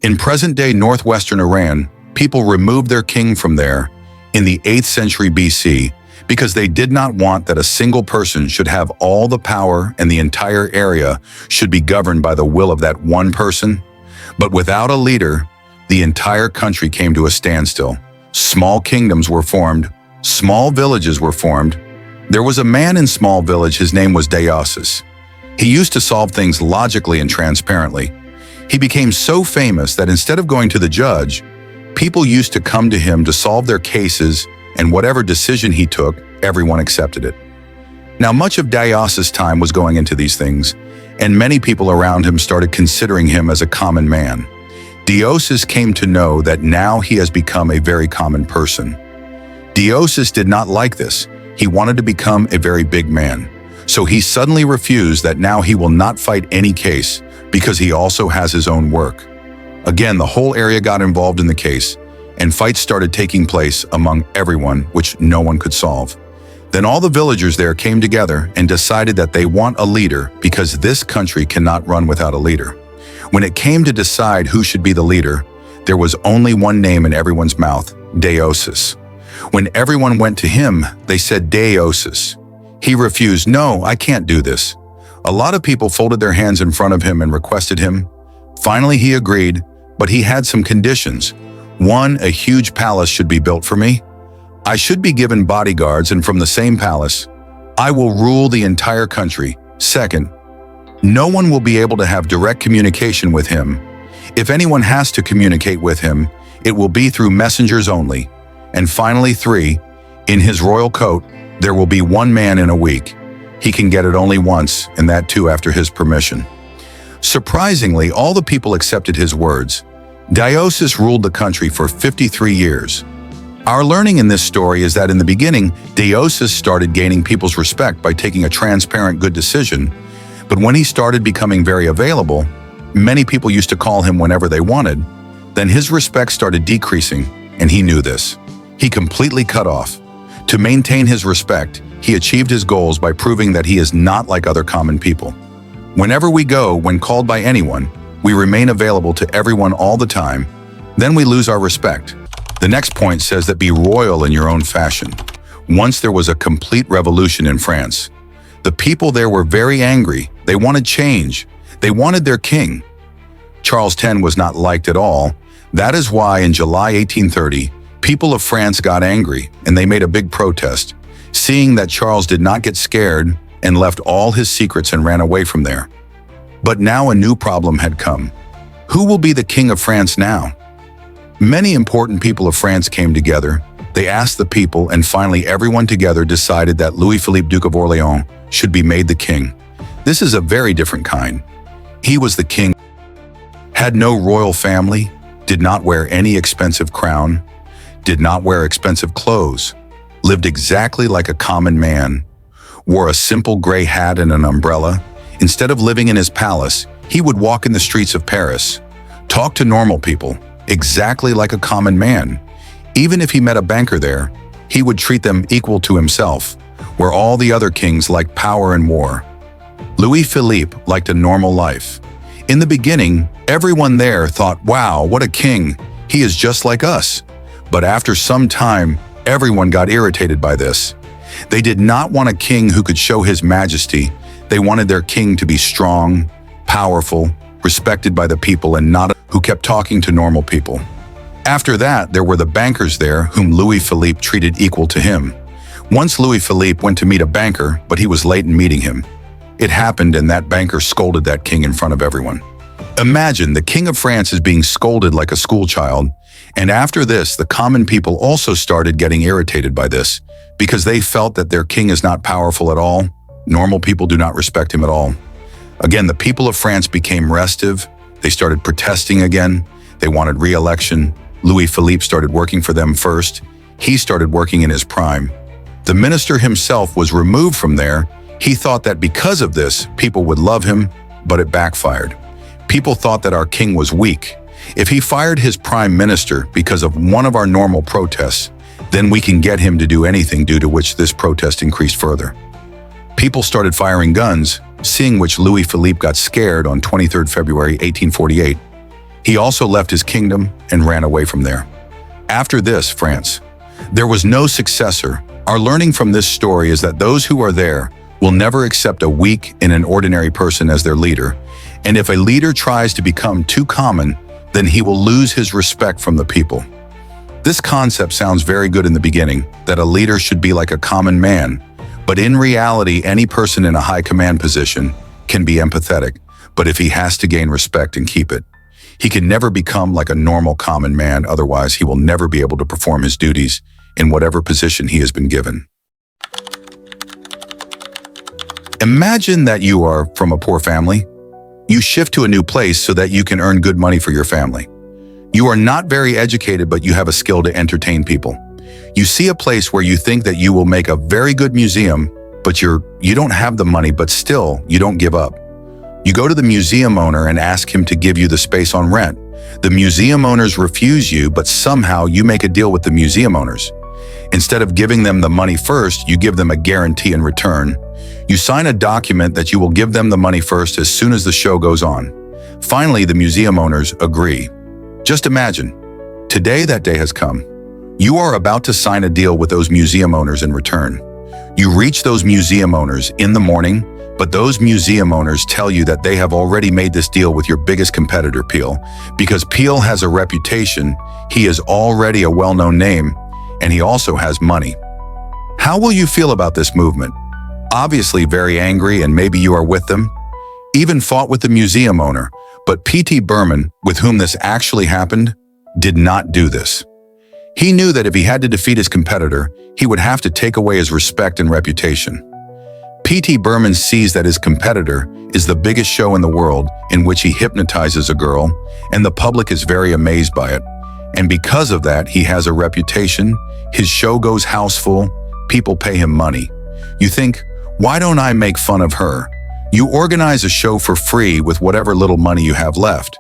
In present-day northwestern Iran, people removed their king from there in the 8th century BC because they did not want that a single person should have all the power and the entire area should be governed by the will of that one person. But without a leader, the entire country came to a standstill. Small kingdoms were formed, small villages were formed. There was a man in small village, his name was Deioces. He used to solve things logically and transparently. He became so famous that instead of going to the judge, people used to come to him to solve their cases, and whatever decision he took, everyone accepted it. Now, much of Deioces' time was going into these things, and many people around him started considering him as a common man. Deioces came to know that now he has become a very common person. Deioces did not like this. He wanted to become a very big man. So he suddenly refused that now he will not fight any case because he also has his own work. Again, the whole area got involved in the case, and fights started taking place among everyone, which no one could solve. Then all the villagers there came together and decided that they want a leader because this country cannot run without a leader. When it came to decide who should be the leader, there was only one name in everyone's mouth, Deioces. When everyone went to him, they said Deioces. He refused, "No, I can't do this." A lot of people folded their hands in front of him and requested him. Finally, he agreed, but he had some conditions. One, a huge palace should be built for me. I should be given bodyguards, and from the same palace, I will rule the entire country. Second, no one will be able to have direct communication with him. If anyone has to communicate with him, it will be through messengers only. And finally, 3, in his royal coat, there will be one man in a week. He can get it only once, and that too after his permission. Surprisingly, all the people accepted his words. Deioces ruled the country for 53 years. Our learning in this story is that in the beginning, Deioces started gaining people's respect by taking a transparent, good decision. But when he started becoming very available, many people used to call him whenever they wanted, then his respect started decreasing, and he knew this. He completely cut off. To maintain his respect, he achieved his goals by proving that he is not like other common people. Whenever we go, when called by anyone, we remain available to everyone all the time, then we lose our respect. The next point says that be royal in your own fashion. Once there was a complete revolution in France. The people there were very angry. They wanted change. They wanted their king. Charles X was not liked at all. That is why in July 1830, people of France got angry and they made a big protest, seeing that Charles did not get scared and left all his secrets and ran away from there. But now a new problem had come. Who will be the king of France now? Many important people of France came together. They asked the people, and finally everyone together decided that Louis-Philippe, Duke of Orléans, should be made the king. This is a very different kind. He was the king, had no royal family, did not wear any expensive crown, did not wear expensive clothes, lived exactly like a common man, wore a simple gray hat and an umbrella. Instead of living in his palace, he would walk in the streets of Paris, talk to normal people, exactly like a common man. Even if he met a banker there, he would treat them equal to himself, where all the other kings liked power and war. Louis-Philippe liked a normal life. In the beginning, everyone there thought, wow, what a king, he is just like us. But after some time, everyone got irritated by this. They did not want a king who could show his majesty. They wanted their king to be strong, powerful, respected by the people, and not who kept talking to normal people. After that, there were the bankers there whom Louis-Philippe treated equal to him. Once Louis-Philippe went to meet a banker, but he was late in meeting him. It happened, and that banker scolded that king in front of everyone. Imagine the king of France is being scolded like a schoolchild, and after this, the common people also started getting irritated by this because they felt that their king is not powerful at all. Normal people do not respect him at all. Again, the people of France became restive. They started protesting again. They wanted re-election. Louis-Philippe started working for them first. He started working in his prime. The minister himself was removed from there. He thought that because of this, people would love him, but it backfired. People thought that our king was weak. If he fired his prime minister because of one of our normal protests, then we can get him to do anything, due to which this protest increased further. People started firing guns, seeing which Louis-Philippe got scared on 23 February 1848. He also left his kingdom and ran away from there. After this, France. There was no successor. Our learning from this story is that those who are there will never accept a weak and an ordinary person as their leader, and if a leader tries to become too common, then he will lose his respect from the people. This concept sounds very good in the beginning, that a leader should be like a common man, but in reality, any person in a high command position can be empathetic, but if he has to gain respect and keep it, he can never become like a normal common man, otherwise he will never be able to perform his duties in whatever position he has been given. Imagine that you are from a poor family. You shift to a new place so that you can earn good money for your family. You are not very educated, but you have a skill to entertain people. You see a place where you think that you will make a very good museum, but you don't have the money, but still, you don't give up. You go to the museum owner and ask him to give you the space on rent. The museum owners refuse you, but somehow you make a deal with the museum owners. Instead of giving them the money first, you give them a guarantee in return. You sign a document that you will give them the money first as soon as the show goes on. Finally, the museum owners agree. Just imagine, today that day has come. You are about to sign a deal with those museum owners in return. You reach those museum owners in the morning, but those museum owners tell you that they have already made this deal with your biggest competitor, Peel. Because Peel has a reputation, he is already a well-known name, and he also has money. How will you feel about this movement? Obviously very angry, and maybe you are with them. Even fought with the museum owner, but P.T. Barnum, with whom this actually happened, did not do this. He knew that if he had to defeat his competitor, he would have to take away his respect and reputation. P.T. Barnum sees that his competitor is the biggest show in the world, in which he hypnotizes a girl, and the public is very amazed by it. And because of that, he has a reputation, his show goes houseful, people pay him money. You think, why don't I make fun of her? You organize a show for free with whatever little money you have left.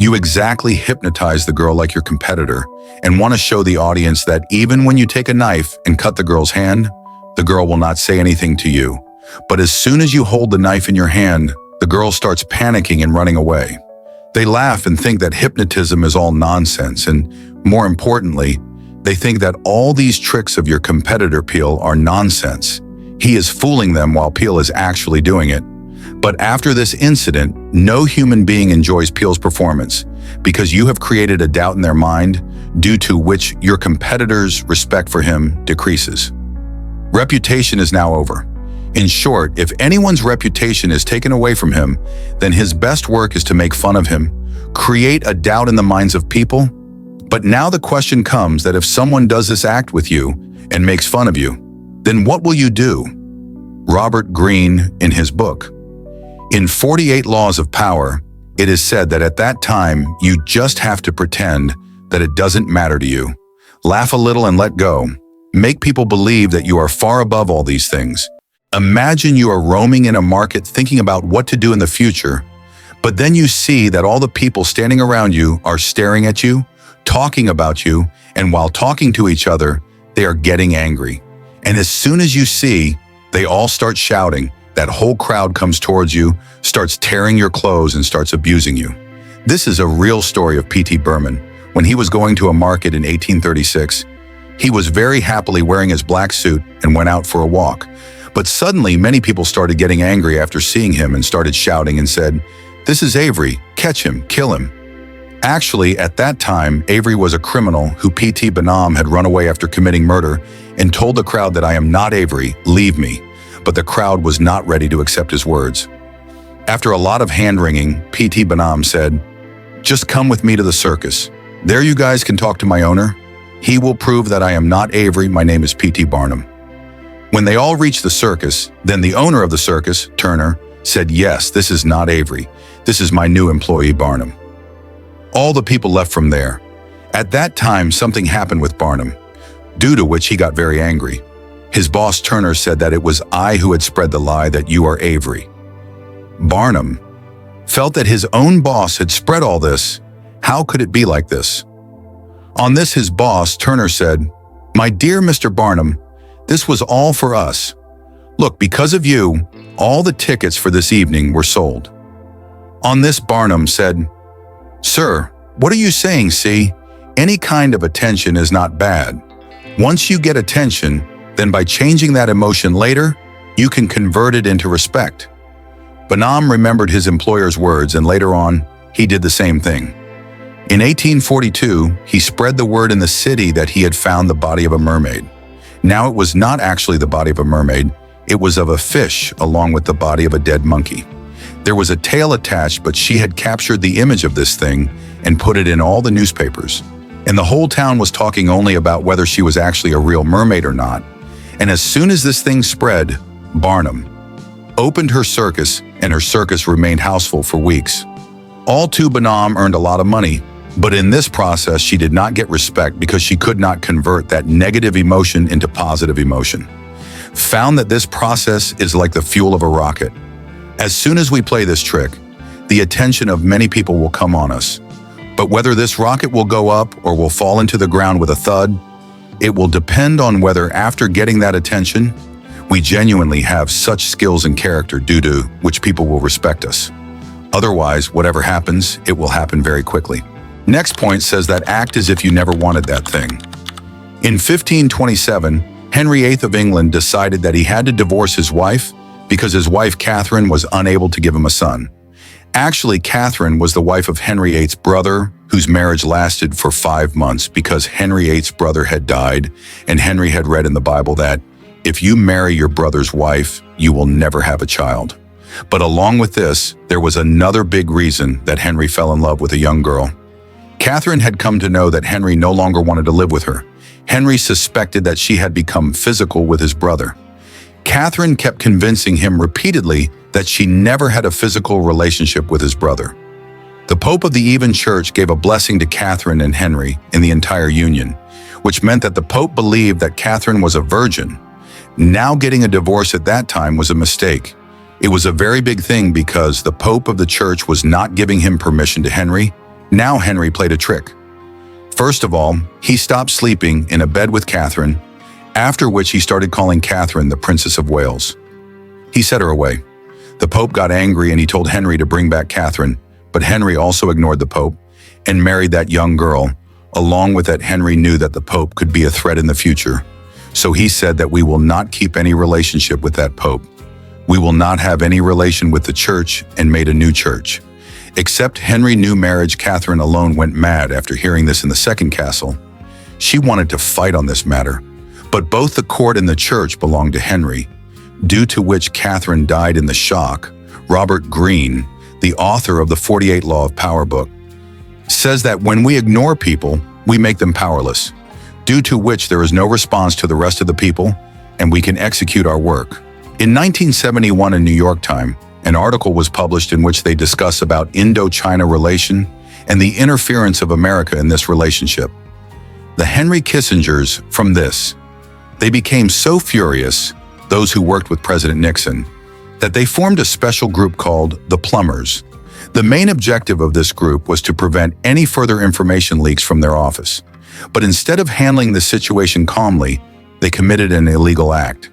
You exactly hypnotize the girl like your competitor and want to show the audience that even when you take a knife and cut the girl's hand, the girl will not say anything to you. But as soon as you hold the knife in your hand, the girl starts panicking and running away. They laugh and think that hypnotism is all nonsense, and more importantly, they think that all these tricks of your competitor Peel are nonsense. He is fooling them while Peel is actually doing it. But after this incident, no human being enjoys Peel's performance because you have created a doubt in their mind, due to which your competitor's respect for him decreases. Reputation is now over. In short, if anyone's reputation is taken away from him, then his best work is to make fun of him, create a doubt in the minds of people. But now the question comes that if someone does this act with you and makes fun of you, then what will you do? Robert Greene, in his book, In 48 Laws of Power, it is said that at that time, you just have to pretend that it doesn't matter to you. Laugh a little and let go. Make people believe that you are far above all these things. Imagine you are roaming in a market thinking about what to do in the future, but then you see that all the people standing around you are staring at you, talking about you, and while talking to each other, they are getting angry. And as soon as you see, they all start shouting, that whole crowd comes towards you, starts tearing your clothes, and starts abusing you. This is a real story of P.T. Barnum. When he was going to a market in 1836, he was very happily wearing his black suit and went out for a walk. But suddenly, many people started getting angry after seeing him and started shouting and said, "This is Avery, catch him, kill him." Actually, at that time, Avery was a criminal who P.T. Barnum had run away after committing murder and told the crowd that, "I am not Avery, leave me." But the crowd was not ready to accept his words. After a lot of hand-wringing, P.T. Barnum said, "Just come with me to the circus. There you guys can talk to my owner. He will prove that I am not Avery, my name is P.T. Barnum." When they all reached the circus, then the owner of the circus, Turner, said, "Yes, this is not Avery. This is my new employee, Barnum." All the people left from there. At that time, something happened with Barnum, due to which he got very angry. His boss, Turner, said that it was I who had spread the lie that you are Avery. Barnum felt that his own boss had spread all this. How could it be like this? On this, his boss, Turner, said, "My dear Mr. Barnum, this was all for us. Look, because of you, all the tickets for this evening were sold." On this, Barnum said, "Sir, What are you saying, see? Any kind of attention is not bad. Once you get attention, then by changing that emotion later, you can convert it into respect. Bonhomme remembered his employer's words, and later on, he did the same thing. In 1842, he spread the word in the city that he had found the body of a mermaid. Now it was not actually the body of a mermaid, it was of a fish along with the body of a dead monkey. There was a tail attached, but she had captured the image of this thing and put it in all the newspapers. And the whole town was talking only about whether she was actually a real mermaid or not. And as soon as this thing spread, Barnum opened her circus, and her circus remained houseful for weeks. All to Bonhomme earned a lot of money, but in this process she did not get respect because she could not convert that negative emotion into positive emotion. Found that this process is like the fuel of a rocket. As soon as we play this trick, the attention of many people will come on us. But whether this rocket will go up or will fall into the ground with a thud, it will depend on whether after getting that attention, we genuinely have such skills and character due to which people will respect us. Otherwise, whatever happens, it will happen very quickly. Next point says that act as if you never wanted that thing. In 1527, Henry VIII of England decided that he had to divorce his wife because his wife Catherine was unable to give him a son. Actually, Catherine was the wife of Henry VIII's brother, whose marriage lasted for 5 months because Henry VIII's brother had died, and Henry had read in the Bible that if you marry your brother's wife, you will never have a child. But along with this, there was another big reason that Henry fell in love with a young girl. Catherine had come to know that Henry no longer wanted to live with her. Henry suspected that she had become physical with his brother. Catherine kept convincing him repeatedly that she never had a physical relationship with his brother. The Pope of the Even Church gave a blessing to Catherine and Henry in the entire union, which meant that the Pope believed that Catherine was a virgin. Now getting a divorce at that time was a mistake. It was a very big thing because the Pope of the Church was not giving him permission to Henry. Now Henry played a trick. First of all, he stopped sleeping in a bed with Catherine, after which he started calling Catherine the Princess of Wales. He sent her away. The Pope got angry and he told Henry to bring back Catherine, but Henry also ignored the Pope and married that young girl. Along with that, Henry knew that the Pope could be a threat in the future. So he said that we will not keep any relationship with that Pope. We will not have any relation with the church and made a new church. Except Henry knew marriage, Catherine alone went mad after hearing this in the second castle. She wanted to fight on this matter, but both the court and the church belonged to Henry, due to which Catherine died in the shock. Robert Greene, the author of the 48 Law of Power book, says that when we ignore people, we make them powerless, due to which there is no response to the rest of the people, and we can execute our work. In 1971 in New York Times, an article was published in which they discuss about Indo-China relation and the interference of America in this relationship. The Henry Kissingers, from this, they became so furious, those who worked with President Nixon, that they formed a special group called the Plumbers. The main objective of this group was to prevent any further information leaks from their office. But instead of handling the situation calmly, they committed an illegal act.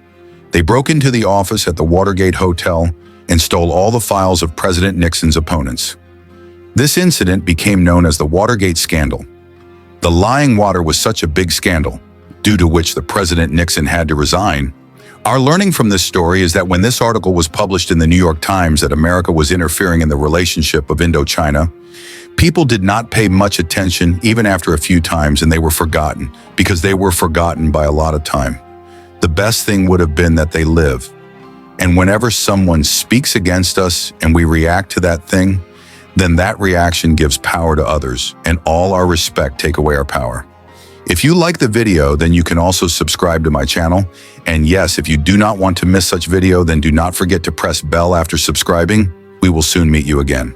They broke into the office at the Watergate Hotel and stole all the files of President Nixon's opponents. This incident became known as the Watergate scandal. The lying water was such a big scandal, due to which the President Nixon had to resign. Our learning from this story is that when this article was published in the New York Times that America was interfering in the relationship of Indochina, people did not pay much attention even after a few times, and they were forgotten because they were forgotten by a lot of time. The best thing would have been that they live. And whenever someone speaks against us and we react to that thing, then that reaction gives power to others, and all our respect take away our power. If you like the video, then you can also subscribe to my channel. And yes, if you do not want to miss such video, then do not forget to press bell after subscribing. We will soon meet you again.